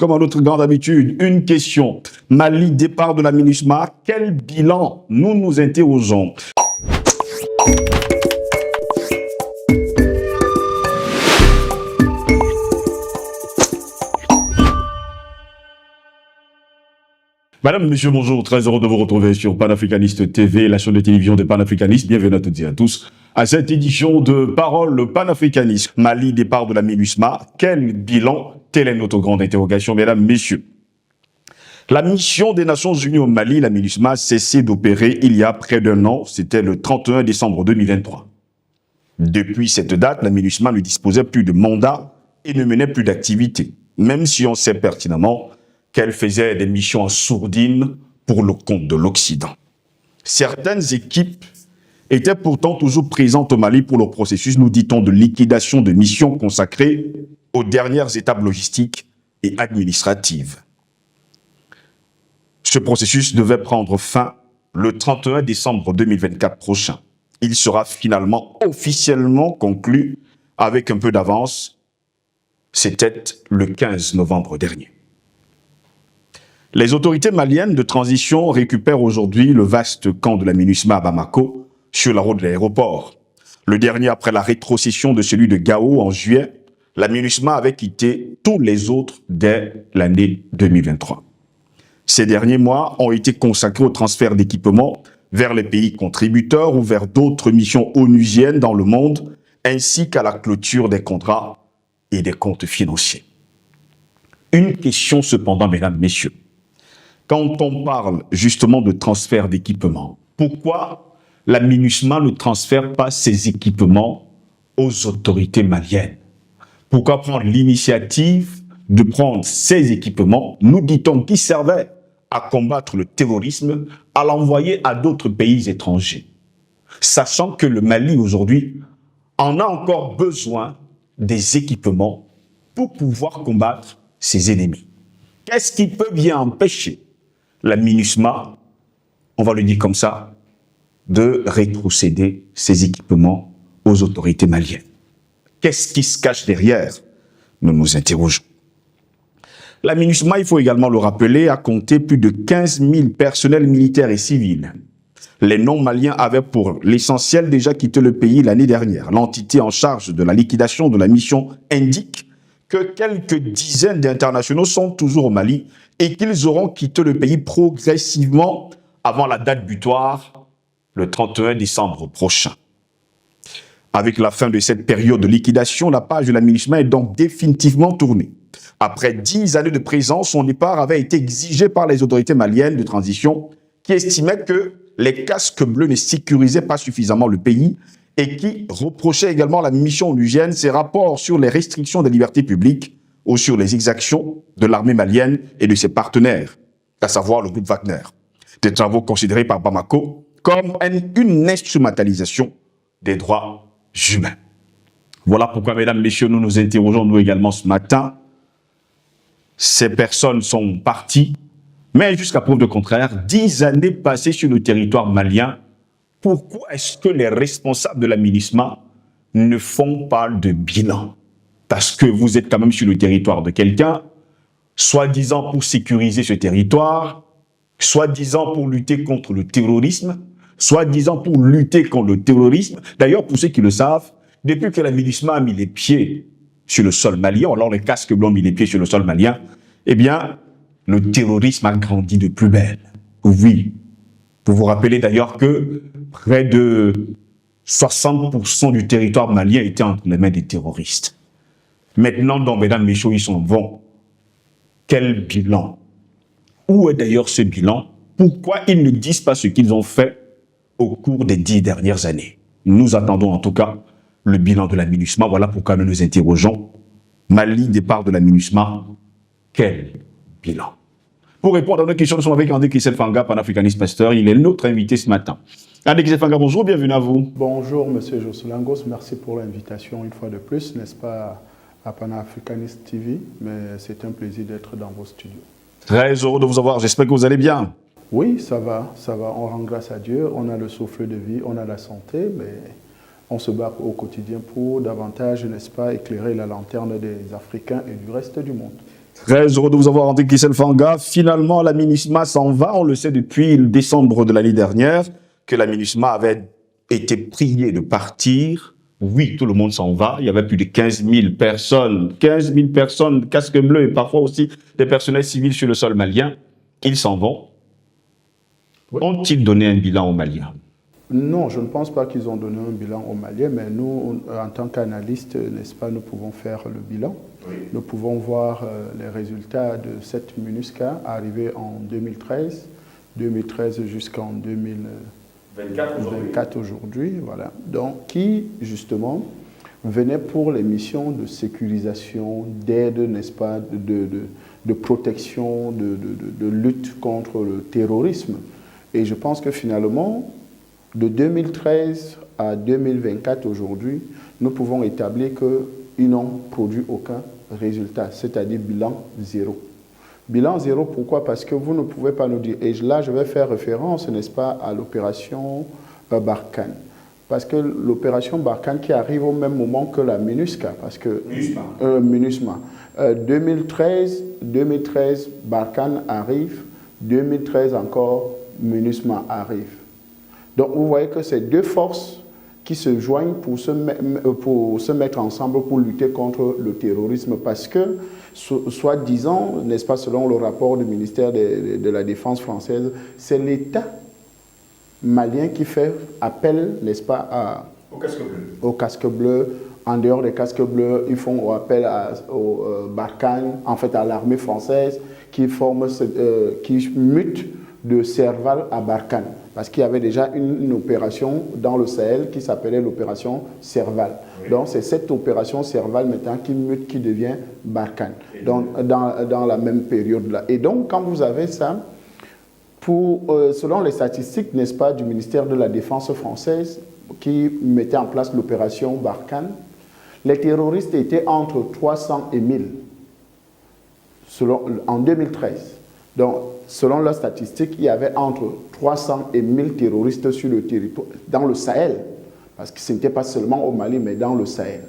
comme à notre grande habitude, une question. Mali, départ de la MINUSMA, quel bilan nous nous interrogeons? Madame, monsieur, bonjour, très heureux de vous retrouver sur Panafricaniste TV, la chaîne de télévision des panafricanistes. Bienvenue à toutes et à tous à cette édition de Parole panafricaniste. Mali, départ de la MINUSMA, quel bilan? Telle est notre grande interrogation, mesdames, messieurs. La mission des Nations Unies au Mali, la MINUSMA, a cessé d'opérer il y a près d'un an, c'était le 31 décembre 2023. Depuis cette date, la MINUSMA ne disposait plus de mandat et ne menait plus d'activité, même si on sait pertinemment qu'elle faisait des missions en sourdine pour le compte de l'Occident. Certaines équipes étaient pourtant toujours présentes au Mali pour le processus, nous dit-on, de liquidation de missions consacrées aux dernières étapes logistiques et administratives. Ce processus devait prendre fin le 31 décembre 2024 prochain. Il sera finalement officiellement conclu avec un peu d'avance. C'était le 15 novembre dernier. Les autorités maliennes de transition récupèrent aujourd'hui le vaste camp de la MINUSMA à Bamako, sur la route de l'aéroport. Le dernier après la rétrocession de celui de Gao en juillet, la MINUSMA avait quitté tous les autres dès l'année 2023. Ces derniers mois ont été consacrés au transfert d'équipements vers les pays contributeurs ou vers d'autres missions onusiennes dans le monde, ainsi qu'à la clôture des contrats et des comptes financiers. Une question cependant, mesdames, messieurs. Quand on parle justement de transfert d'équipements, pourquoi la MINUSMA ne transfère pas ses équipements aux autorités maliennes? Pourquoi prendre l'initiative de prendre ces équipements, nous dit-on, qui servaient à combattre le terrorisme, à l'envoyer à d'autres pays étrangers, sachant que le Mali aujourd'hui en a encore besoin des équipements pour pouvoir combattre ses ennemis? Qu'est-ce qui peut bien empêcher la MINUSMA, on va le dire comme ça, de rétrocéder ses équipements aux autorités maliennes? Qu'est-ce qui se cache derrière? Nous nous interrogeons. La MINUSMA, il faut également le rappeler, a compté plus de 15 000 personnels militaires et civils. Les non-maliens avaient pour l'essentiel déjà quitté le pays l'année dernière. L'entité en charge de la liquidation de la mission indique que quelques dizaines d'internationaux sont toujours au Mali et qu'ils auront quitté le pays progressivement avant la date butoir, le 31 décembre prochain. Avec la fin de cette période de liquidation, la page de la MINUSMA est donc définitivement tournée. Après 10 années de présence, son départ avait été exigé par les autorités maliennes de transition qui estimaient que les casques bleus ne sécurisaient pas suffisamment le pays et qui reprochaient également à la mission onusienne ses rapports sur les restrictions des libertés publiques ou sur les exactions de l'armée malienne et de ses partenaires, à savoir le groupe Wagner. Des travaux considérés par Bamako comme une instrumentalisation des droits humains. Voilà pourquoi, mesdames, messieurs, nous nous interrogeons, nous également, ce matin. Ces personnes sont parties, mais jusqu'à preuve de contraire, 10 années passées sur le territoire malien. Pourquoi est-ce que les responsables de la MINUSMA ne font pas de bilan? Parce que vous êtes quand même sur le territoire de quelqu'un, soi-disant pour sécuriser ce territoire, soi-disant pour lutter contre le terrorisme, soi-disant pour lutter contre le terrorisme. D'ailleurs, pour ceux qui le savent, depuis que la MINUSMA a mis les pieds sur le sol malien, alors les casques blancs ont mis les pieds sur le sol malien, eh bien, le terrorisme a grandi de plus belle. Oui. Vous vous rappelez d'ailleurs que près de 60% du territoire malien était entre les mains des terroristes. Maintenant, donc, mesdames, messieurs, ils s'en vont. Quel bilan? Où est d'ailleurs ce bilan? Pourquoi ils ne disent pas ce qu'ils ont fait au cours des 10 dernières années? Nous attendons en tout cas le bilan de la MINUSMA. Voilà pourquoi nous nous interrogeons. Mali, départ de la MINUSMA, quel bilan? Pour répondre à nos questions, nous sommes avec André Kisselfanga, panafricaniste pasteur. Il est notre invité ce matin. André Kisselfanga, bonjour, bienvenue à vous. Bonjour, monsieur Josolangos. Merci pour l'invitation une fois de plus, n'est-ce pas, à Panafricaniste TV. Mais c'est un plaisir d'être dans vos studios. Très heureux de vous avoir. J'espère que vous allez bien. Oui, ça va, ça va. On rend grâce à Dieu. On a le souffle de vie, on a la santé, mais on se bat au quotidien pour davantage, n'est-ce pas, éclairer la lanterne des Africains et du reste du monde. Très heureux de vous avoir rendu Kissel Fanga. Finalement, la MINUSMA s'en va. On le sait depuis le décembre de l'année dernière que la MINUSMA avait été priée de partir. Oui, tout le monde s'en va. Il y avait plus de 15 000 personnes, casques bleus et parfois aussi des personnels civils sur le sol malien. Ils s'en vont. Oui. Ont-ils donné un bilan aux Maliens? Non, je ne pense pas qu'ils ont donné un bilan aux Maliens, mais nous, en tant qu'analystes, n'est-ce pas, nous pouvons faire le bilan. Oui. Nous pouvons voir les résultats de cette MINUSCA arrivée en 2013 jusqu'en 2024 aujourd'hui, voilà. Donc, qui, justement, venait pour les missions de sécurisation, d'aide, n'est-ce pas, de protection, de lutte contre le terrorisme. Et je pense que finalement, de 2013 à 2024 aujourd'hui, nous pouvons établir qu'ils n'ont produit aucun résultat, c'est-à-dire bilan zéro. Bilan zéro, pourquoi? Parce que vous ne pouvez pas nous dire, et là je vais faire référence, n'est-ce pas, à l'opération Barkhane. Parce que l'opération Barkhane qui arrive au même moment que la MINUSCA, parce que MINUSMA. 2013, Barkhane arrive, 2013 encore, MINUSMA arrive. Donc vous voyez que c'est deux forces qui se joignent pour se mettre ensemble pour lutter contre le terrorisme parce que, soi-disant, n'est-ce pas, selon le rapport du ministère de la Défense française, c'est l'État malien qui fait appel, n'est-ce pas, aux casques bleus. En dehors des casques bleus, ils font appel au Barkhane, en fait à l'armée française qui mute de Serval à Barkhane. Parce qu'il y avait déjà une opération dans le Sahel qui s'appelait l'opération Serval. Oui. Donc c'est cette opération Serval maintenant qui mute, qui devient Barkhane, dans la même période-là. Et donc quand vous avez ça, selon les statistiques, n'est-ce pas, du ministère de la Défense française, qui mettait en place l'opération Barkhane, les terroristes étaient entre 300 et 1000 en 2013. Donc, selon leurs statistiques, il y avait entre 300 et 1000 terroristes sur le territoire, dans le Sahel, parce que ce n'était pas seulement au Mali, mais dans le Sahel.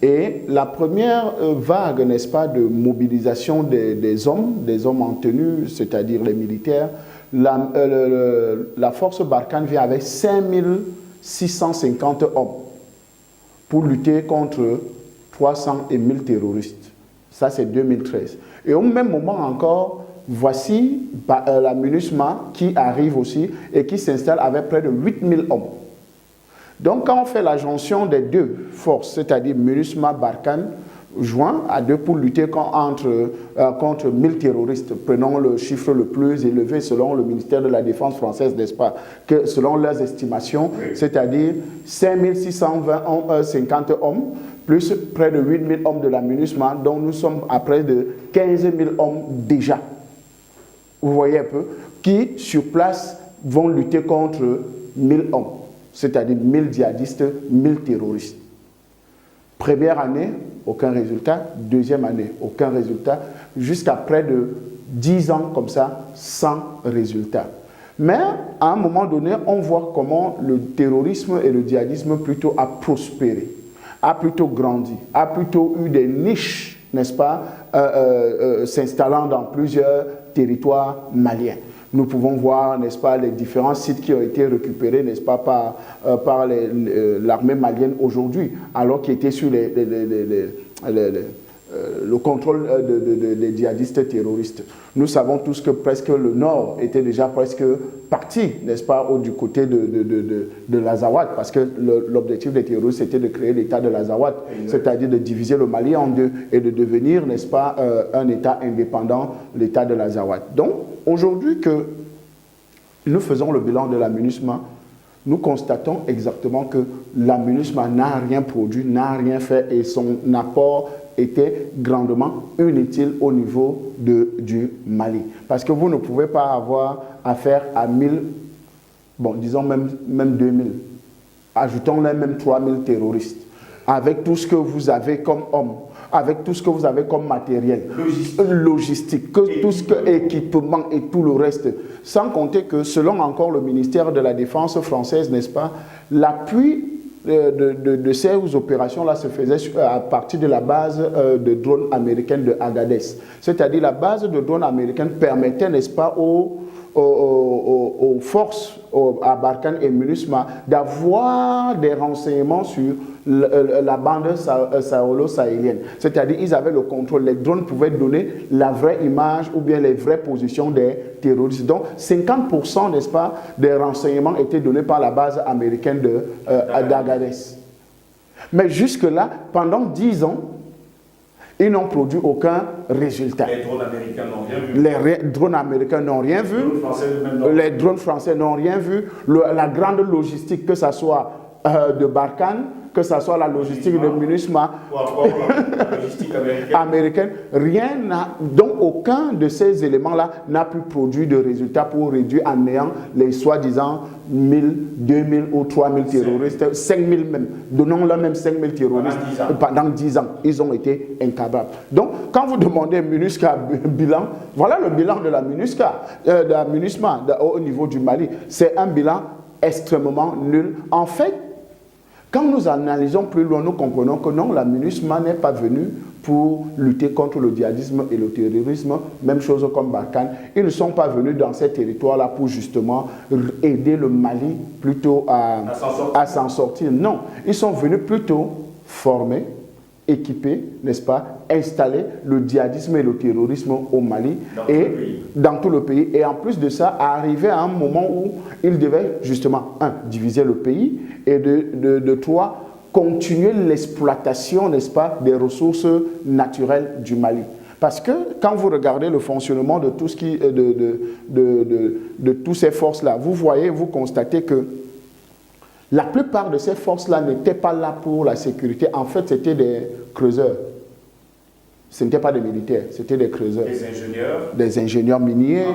Et la première vague, n'est-ce pas, de mobilisation des hommes en tenue, c'est-à-dire les militaires, la force Barkhane vient avec 5650 hommes pour lutter contre 300 et 1000 terroristes. Ça, c'est 2013. Et au même moment encore, voici la MINUSMA qui arrive aussi et qui s'installe avec près de 8000 hommes. Donc, quand on fait la jonction des deux forces, c'est-à-dire MINUSMA, Barkhane, joints à deux pour lutter contre 1000 terroristes, prenons le chiffre le plus élevé selon le ministère de la Défense française, n'est-ce pas, que selon leurs estimations, oui, c'est-à-dire 5650 hommes, plus près de 8000 hommes de la MINUSMA, dont nous sommes à près de 15 000 hommes déjà. Vous voyez un peu, qui sur place vont lutter contre 1000 hommes, c'est-à-dire 1000 djihadistes, 1000 terroristes. Première année, aucun résultat. Deuxième année, aucun résultat. Jusqu'à près de 10 ans comme ça, sans résultat. Mais à un moment donné, on voit comment le terrorisme et le djihadisme plutôt a prospéré, a plutôt grandi, a plutôt eu des niches, n'est-ce pas, s'installant dans plusieurs territoires maliens. Nous pouvons voir, n'est-ce pas, les différents sites qui ont été récupérés, n'est-ce pas, par l'armée malienne aujourd'hui, alors qu'ils étaient sur le contrôle des djihadistes terroristes. Nous savons tous que presque le nord était déjà presque parti, n'est-ce pas, du côté de l'Azawad, parce que l'objectif des terroristes était de créer l'État de l'Azawad, c'est-à-dire de diviser le Mali en deux et de devenir, n'est-ce pas, un État indépendant, l'État de l'Azawad. Donc, aujourd'hui que nous faisons le bilan de la MINUSMA, nous constatons exactement que la MINUSMA n'a rien produit, n'a rien fait et son apport était grandement inutile au niveau du Mali. Parce que vous ne pouvez pas avoir affaire à 1000, bon, disons même 2000, ajoutons-les même 3000 terroristes, avec tout ce que vous avez comme hommes, avec tout ce que vous avez comme matériel, logistique, tout ce que équipement et tout le reste. Sans compter que, selon encore le ministère de la Défense française, n'est-ce pas, l'appui de ces opérations-là se faisait à partir de la base de drones américaine de Agadez. C'est-à-dire la base de drones américaine permettait, n'est-ce pas, aux forces, à Barkhane et MINUSMA, d'avoir des renseignements sur la bande sahélo-sahélienne. C'est-à-dire ils avaient le contrôle. Les drones pouvaient donner la vraie image ou bien les vraies positions des terroristes. Donc 50%, n'est-ce pas, des renseignements étaient donnés par la base américaine d'Agadez. Mais jusque-là, pendant 10 ans, ils n'ont produit aucun résultat. Les drones américains n'ont rien vu. Les drones américains n'ont rien vu. Les drones français n'ont rien vu. La grande logistique, que ce soit de Barkhane, que ce soit la logistique de MINUSMA, la logistique américaine, rien n'a. Donc aucun de ces éléments-là n'a pu produire de résultats pour réduire en néant les soi-disant 1000, 2000 ou 3000 terroristes, 5000 même. Donnons-leur même 5000 terroristes pendant 10 ans. Ils ont été incapables. Donc quand vous demandez MINUSCA bilan, voilà le bilan de la MINUSCA, de la MINUSMA au niveau du Mali. C'est un bilan extrêmement nul. En fait, quand nous analysons plus loin, nous comprenons que non, la MINUSMA n'est pas venue pour lutter contre le djihadisme et le terrorisme, même chose comme Barkhane. Ils ne sont pas venus dans ces territoires-là pour justement aider le Mali plutôt à s'en sortir. Non, ils sont venus plutôt former, équiper, n'est-ce pas, installer le djihadisme et le terrorisme au Mali dans tout le pays. Et en plus de ça, arriver à un moment où ils devaient justement, diviser le pays et de trois, continuer l'exploitation, n'est-ce pas, des ressources naturelles du Mali. Parce que quand vous regardez le fonctionnement de tout ce qui, de toutes ces forces-là, vous voyez, vous constatez que la plupart de ces forces-là n'étaient pas là pour la sécurité. En fait, c'était des creuseurs. Ce n'étaient pas des militaires, c'était des creuseurs. Des ingénieurs miniers,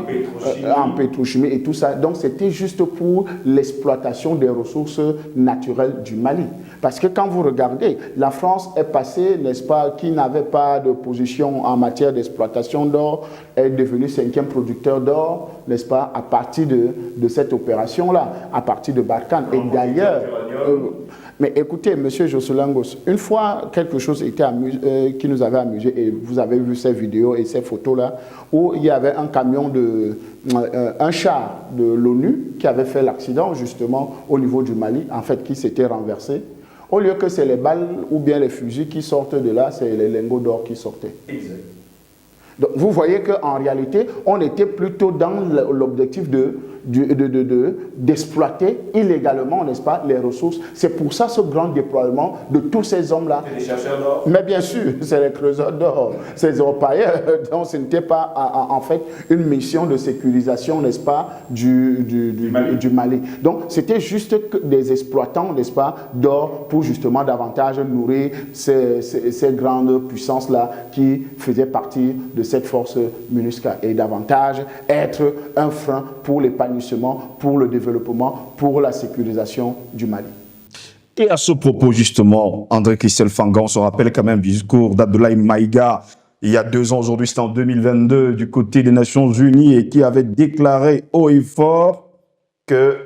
en pétrochimie et tout ça. Donc, c'était juste pour l'exploitation des ressources naturelles du Mali. Parce que quand vous regardez, la France est passée, n'est-ce pas, qui n'avait pas de position en matière d'exploitation d'or, est devenue 5e producteur d'or, n'est-ce pas, à partir de cette opération-là, à partir de Barkhane. Et d'ailleurs, mais écoutez, M. Josselangos, une fois quelque chose était qui nous avait amusé, et vous avez vu ces vidéos et ces photos-là, où il y avait un camion, un char de l'ONU qui avait fait l'accident justement au niveau du Mali, en fait, qui s'était renversé. Au lieu que c'est les balles ou bien les fusils qui sortent de là, c'est les lingots d'or qui sortaient. Exact. Donc, vous voyez qu'en réalité, on était plutôt dans l'objectif d'exploiter illégalement, n'est-ce pas, les ressources. C'est pour ça ce grand déploiement de tous ces hommes-là. C'est les chercheurs d'or. Mais bien sûr, c'est les creuseurs d'or, c'est les orpailleurs. Donc ce n'était pas en fait une mission de sécurisation, n'est-ce pas, du Mali. Donc c'était juste des exploitants, n'est-ce pas, d'or pour justement davantage nourrir ces grandes puissances-là qui faisaient partie de cette force MINUSCA et davantage être un frein pour l'épanouissement, pour le développement, pour la sécurisation du Mali. Et à ce propos, justement, André-Christelle Fangan, on se rappelle quand même du discours d'Abdoulaye Maïga, il y a 2 ans, aujourd'hui c'était en 2022, du côté des Nations Unies, et qui avait déclaré haut et fort que,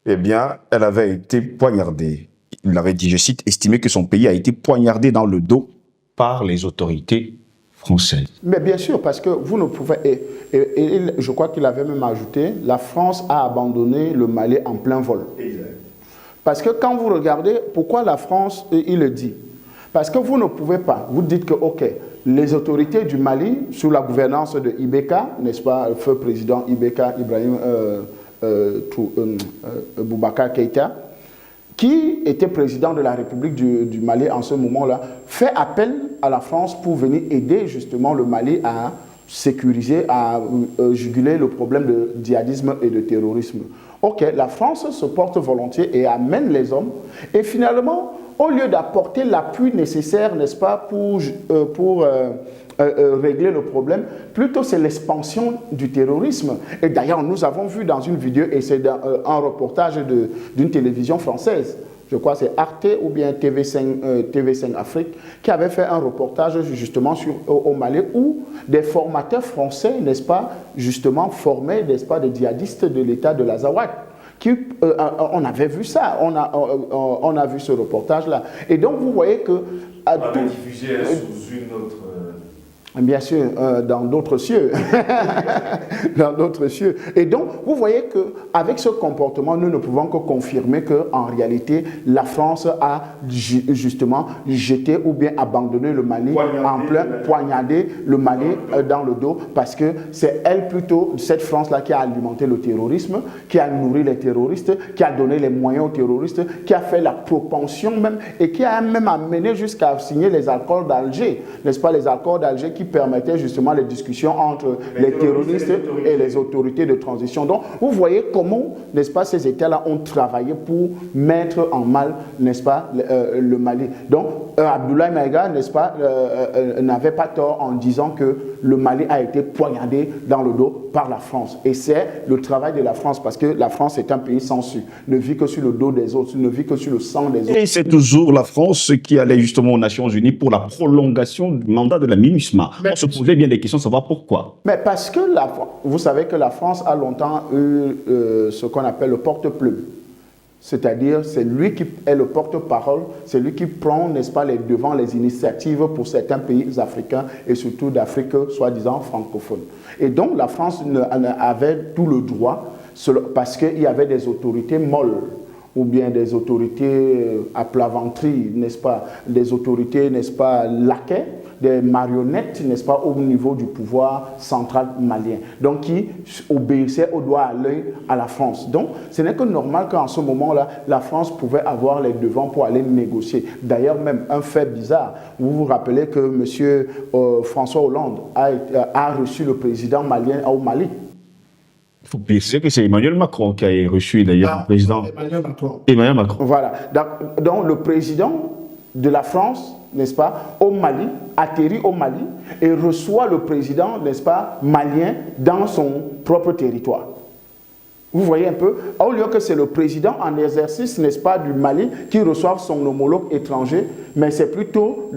eh bien, elle avait été poignardée. Il avait dit, je cite, estimé que son pays a été poignardé dans le dos par les autorités françaises. Mais bien sûr, parce que vous ne pouvez... Et je crois qu'il avait même ajouté, la France a abandonné le Mali en plein vol. Exact. Parce que quand vous regardez, pourquoi la France, il le dit? Parce que vous ne pouvez pas, vous dites que, ok, les autorités du Mali, sous la gouvernance de Ibeka, n'est-ce pas, le feu président Ibeka, Ibrahim Boubacar Keïta, qui était président de la République du Mali en ce moment-là, fait appel à la France pour venir aider justement le Mali à sécuriser, à juguler le problème de djihadisme et de terrorisme. Ok, la France se porte volontiers et amène les hommes. Et finalement, au lieu d'apporter l'appui nécessaire, n'est-ce pas, pour régler le problème, plutôt c'est l'expansion du terrorisme. Et d'ailleurs, nous avons vu dans une vidéo, et c'est un reportage d'une télévision française, je crois que c'est Arte ou bien TV5 Afrique, qui avait fait un reportage justement au Mali où des formateurs français, n'est-ce pas, justement formaient, n'est-ce pas, des djihadistes de l'État de l'Azawad, on avait vu ça, on a vu ce reportage-là. Et donc, vous voyez que... On avait diffusé sous une autre... Bien sûr, dans d'autres cieux. Dans d'autres cieux. Et donc, vous voyez qu'avec ce comportement, nous ne pouvons que confirmer qu'en réalité, la France a justement jeté ou bien abandonné le Mali poignardé le Mali dans le dos, parce que c'est elle plutôt, cette France-là, qui a alimenté le terrorisme, qui a nourri les terroristes, qui a donné les moyens aux terroristes, qui a fait la propension même, et qui a même amené jusqu'à signer les accords d'Alger, n'est-ce pas, les accords d'Alger qui permettait justement les discussions entre les terroristes et les autorités de transition. Donc, vous voyez comment, n'est-ce pas, ces États-là ont travaillé pour mettre en mal, n'est-ce pas, le Mali. Donc, Abdoulaye Maïga, n'est-ce pas, n'avait pas tort en disant que le Mali a été poignardé dans le dos par la France. Et c'est le travail de la France, parce que la France est un pays sensu, ne vit que sur le dos des autres, ne vit que sur le sang des autres. Et c'est toujours la France qui allait justement aux Nations Unies pour la prolongation du mandat de la MINUSMA. On se posait bien des questions, savoir pourquoi. Mais parce que vous savez que la France a longtemps eu ce qu'on appelle le porte-plume. C'est-à-dire, c'est lui qui est le porte-parole, c'est lui qui prend, n'est-ce pas, les devants, les initiatives pour certains pays africains et surtout d'Afrique, soi-disant francophone. Et donc, la France avait tout le droit, parce qu'il y avait des autorités molles, ou bien des autorités à plat ventre, n'est-ce pas, des autorités, n'est-ce pas, laquais, des marionnettes, n'est-ce pas, au niveau du pouvoir central malien, donc qui obéissaient au doigt à l'œil à la France. Donc, ce n'est que normal qu'en ce moment-là, la France pouvait avoir les devants pour aller négocier. D'ailleurs, même un fait bizarre, vous vous rappelez que M. François Hollande a reçu le président malien au Mali. Il faut préciser que c'est Emmanuel Macron qui a reçu d'ailleurs le président. Emmanuel Macron. Voilà. Donc, le président de la France, n'est-ce pas, au Mali, atterrit au Mali et reçoit le président, n'est-ce pas, malien dans son propre territoire. Vous voyez un peu, au lieu que c'est le président en exercice, n'est-ce pas, du Mali qui reçoit son homologue étranger, mais c'est plutôt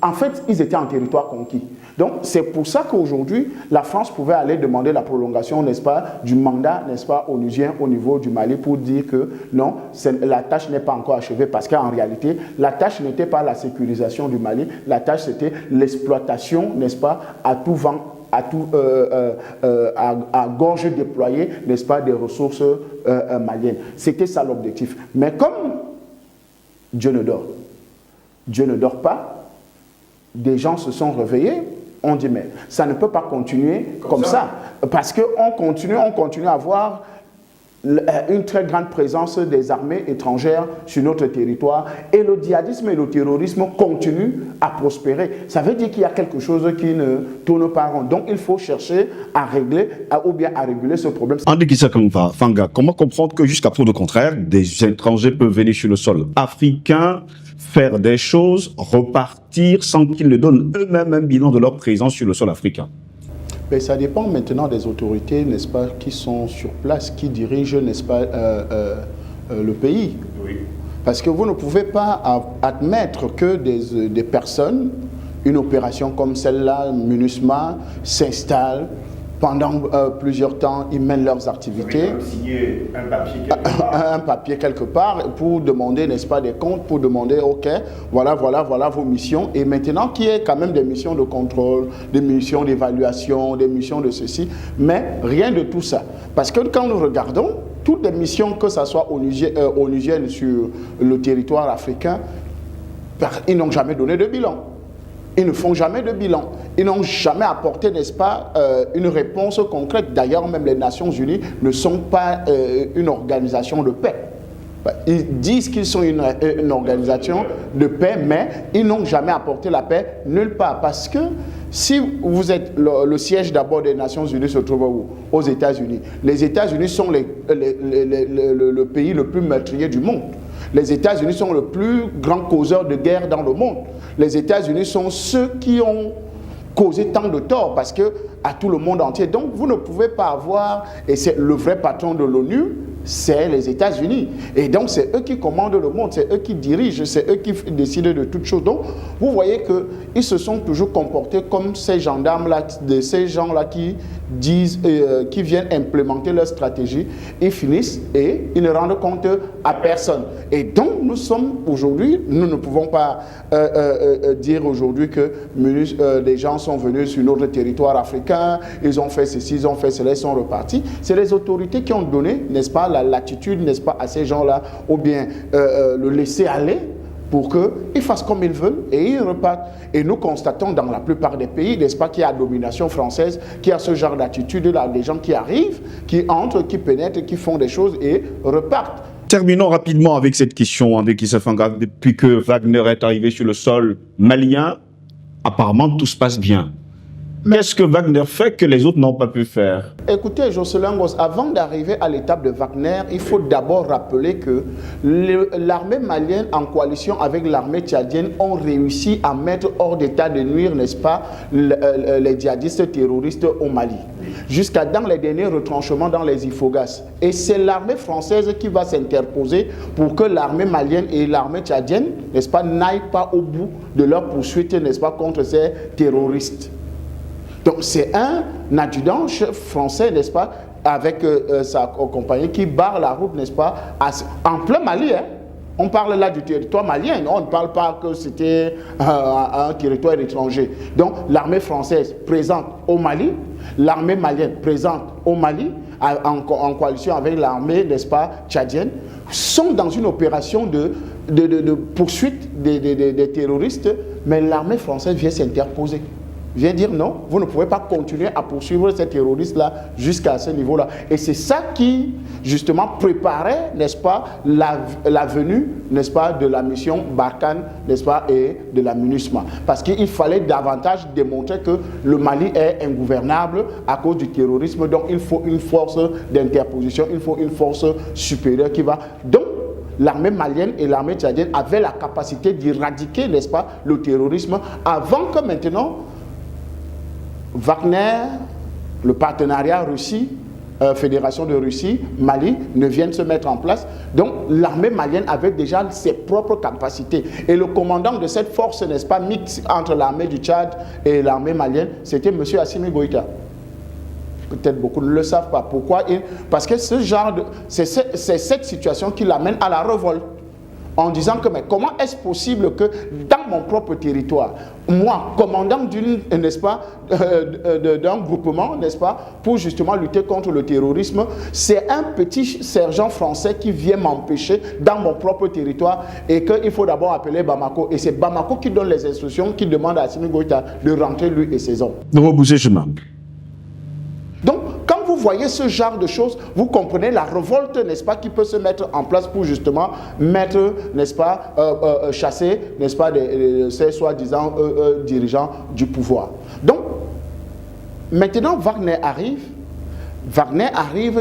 en fait, ils étaient en territoire conquis. Donc, c'est pour ça qu'aujourd'hui, la France pouvait aller demander la prolongation, n'est-ce pas, du mandat, n'est-ce pas, onusien au niveau du Mali pour dire que non, la tâche n'est pas encore achevée, parce qu'en réalité, la tâche n'était pas la sécurisation du Mali, la tâche c'était l'exploitation, n'est-ce pas, à tout vent, à gorge déployée, n'est-ce pas, des ressources maliennes. C'était ça l'objectif. Mais comme Dieu ne dort pas, des gens se sont réveillés, on dit mais ça ne peut pas continuer comme ça. Parce qu'on continue à avoir une très grande présence des armées étrangères sur notre territoire et le djihadisme et le terrorisme continuent à prospérer. Ça veut dire qu'il y a quelque chose qui ne tourne pas rond. Donc il faut chercher à régler ou bien à réguler ce problème. André Fanga, comment comprendre que jusqu'à preuve de contraire, des étrangers peuvent venir sur le sol africain, faire des choses, repartir sans qu'ils ne donnent eux-mêmes un bilan de leur présence sur le sol africain? Mais ça dépend maintenant des autorités, n'est-ce pas, qui sont sur place, qui dirigent, n'est-ce pas, le pays. Oui. Parce que vous ne pouvez pas admettre que des personnes, une opération comme celle-là, MINUSMA, s'installe. Pendant plusieurs temps, ils mènent leurs activités. Signer un papier quelque part. Un papier quelque part pour demander, n'est-ce pas, des comptes, pour demander, ok, voilà vos missions. Et maintenant, qu'il y ait quand même des missions de contrôle, des missions d'évaluation, des missions de ceci, mais rien de tout ça. Parce que quand nous regardons, toutes les missions, que ce soit onusiennes sur le territoire africain, ils n'ont jamais donné de bilan. Ils ne font jamais de bilan. Ils n'ont jamais apporté, n'est-ce pas, une réponse concrète. D'ailleurs, même les Nations Unies ne sont pas une organisation de paix. Ils disent qu'ils sont une organisation de paix, mais ils n'ont jamais apporté la paix nulle part. Parce que si vous êtes le siège d'abord des Nations Unies se trouve où? Aux États-Unis. Les États-Unis sont le pays le plus meurtrier du monde. Les États-Unis sont le plus grand causeur de guerre dans le monde. Les États-Unis sont ceux qui ont causé tant de tort parce que à tout le monde entier. Donc vous ne pouvez pas avoir, et c'est le vrai patron de l'ONU, c'est les États-Unis. Et donc, c'est eux qui commandent le monde, c'est eux qui dirigent, c'est eux qui décident de toutes choses. Donc, vous voyez qu'ils se sont toujours comportés comme ces gendarmes-là, ces gens-là qui disent, qui viennent implémenter leur stratégie. Ils finissent et ils ne rendent compte à personne. Et donc, nous sommes aujourd'hui, nous ne pouvons pas dire aujourd'hui que des gens sont venus sur notre territoire africain, ils ont fait ceci, ils ont fait cela, ils sont repartis. C'est les autorités qui ont donné, n'est-ce pas, la latitude, n'est-ce pas, à ces gens-là, ou bien le laisser aller pour qu'ils fassent comme ils veulent et ils repartent. Et nous constatons dans la plupart des pays, n'est-ce pas, qu'il y a domination française, qu'il y a ce genre d'attitude-là, des gens qui arrivent, qui entrent, qui pénètrent, qui font des choses et repartent. Terminons rapidement avec cette question, André Kisefanga. Depuis que Wagner est arrivé sur le sol malien, apparemment tout se passe bien. Qu'est-ce que Wagner fait que les autres n'ont pas pu faire? Écoutez, Jocelyn Goss, avant d'arriver à l'étape de Wagner, il faut d'abord rappeler que l'armée malienne, en coalition avec l'armée tchadienne, ont réussi à mettre hors d'état de nuire, n'est-ce pas, les djihadistes terroristes au Mali, jusqu'à dans les derniers retranchements dans les Ifogas. Et c'est l'armée française qui va s'interposer pour que l'armée malienne et l'armée tchadienne, n'est-ce pas, n'aillent pas au bout de leur poursuite, n'est-ce pas, contre ces terroristes. Donc c'est un adjudant-chef français, n'est-ce pas, avec sa compagnie qui barre la route, n'est-ce pas, en plein Mali. Hein. On parle là du territoire malien, on ne parle pas que c'était un territoire étranger. Donc l'armée française présente au Mali, l'armée malienne présente au Mali, en coalition avec l'armée, n'est-ce pas, tchadienne, sont dans une opération de poursuite des terroristes, mais l'armée française vient s'interposer. Vient dire non, vous ne pouvez pas continuer à poursuivre ces terroristes-là jusqu'à ce niveau-là. Et c'est ça qui, justement, préparait, n'est-ce pas, la venue, n'est-ce pas, de la mission Barkhane, n'est-ce pas, et de la MINUSMA. Parce qu'il fallait davantage démontrer que le Mali est ingouvernable à cause du terrorisme. Donc, il faut une force d'interposition, il faut une force supérieure qui va... Donc, l'armée malienne et l'armée tchadienne avaient la capacité d'éradiquer, n'est-ce pas, le terrorisme avant que maintenant... Wagner, le partenariat Russie, Fédération de Russie, Mali, ne viennent se mettre en place. Donc l'armée malienne avait déjà ses propres capacités. Et le commandant de cette force, n'est-ce pas, mixte entre l'armée du Tchad et l'armée malienne, c'était M. Assimi Goïta. Peut-être beaucoup ne le savent pas. Pourquoi? Parce que ce genre c'est cette situation qui l'amène à la révolte. En disant que, mais comment est-ce possible que dans mon propre territoire, moi, commandant n'est-ce pas, d'un groupement, n'est-ce pas, pour justement lutter contre le terrorisme, c'est un petit sergent français qui vient m'empêcher dans mon propre territoire et qu'il faut d'abord appeler Bamako. Et c'est Bamako qui donne les instructions, qui demande à Assimi Goïta de rentrer lui et ses hommes. De repousser chemin. Donc, quand vous voyez ce genre de choses, vous comprenez la révolte, n'est-ce pas, qui peut se mettre en place pour justement mettre, n'est-ce pas, chasser, n'est-ce pas, ces soi-disant dirigeants du pouvoir. Donc, maintenant, Wagner arrive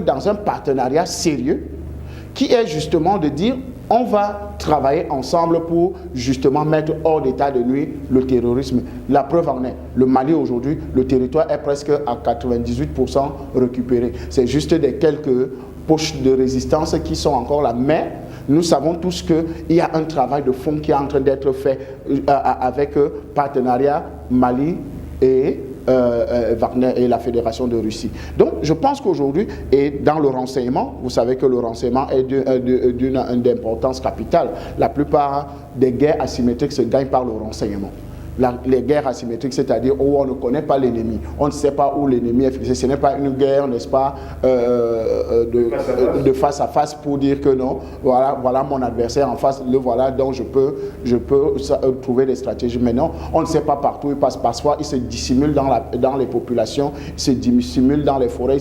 dans un partenariat sérieux qui est justement de dire on va travailler ensemble pour justement mettre hors d'état de nuire le terrorisme. La preuve en est, le Mali aujourd'hui, le territoire est presque à 98% récupéré. C'est juste des quelques poches de résistance qui sont encore là, mais nous savons tous qu'il y a un travail de fond qui est en train d'être fait avec partenariat Mali et Wagner et la Fédération de Russie. Donc, je pense qu'aujourd'hui, et dans le renseignement, vous savez que le renseignement est d'une importance capitale. La plupart des guerres asymétriques se gagnent par le renseignement. Les guerres asymétriques, c'est-à-dire où on ne connaît pas l'ennemi, on ne sait pas où l'ennemi est fixé. Ce n'est pas une guerre, n'est-ce pas, de face à face pour dire que non, voilà mon adversaire en face, le voilà, donc je peux trouver des stratégies. Mais non, on ne sait pas partout, il passe parfois, il se dissimule dans les populations, il se dissimule dans les forêts,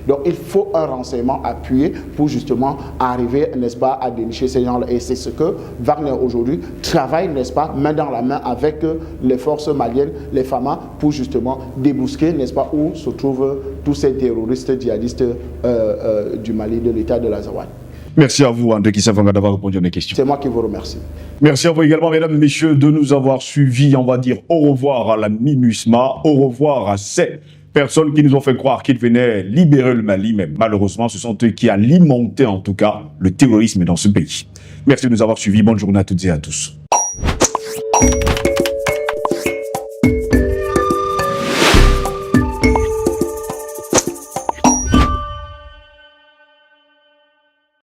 donc il faut un renseignement appuyé pour justement arriver, n'est-ce pas, à dénicher ces gens-là. Et c'est ce que Wagner aujourd'hui travaille, n'est-ce pas, main dans la main avec les forces maliennes, les FAMA, pour justement débousquer, n'est-ce pas, où se trouvent tous ces terroristes djihadistes du Mali, de l'État de l'Azawad. Merci à vous, André Kisefanga, d'avoir répondu à mes questions. C'est moi qui vous remercie. Merci à vous également, mesdames, messieurs, de nous avoir suivis. On va dire au revoir à la MINUSMA, au revoir à ces personnes qui nous ont fait croire qu'ils venaient libérer le Mali, mais malheureusement, ce sont eux qui alimentaient en tout cas le terrorisme dans ce pays. Merci de nous avoir suivis. Bonne journée à toutes et à tous.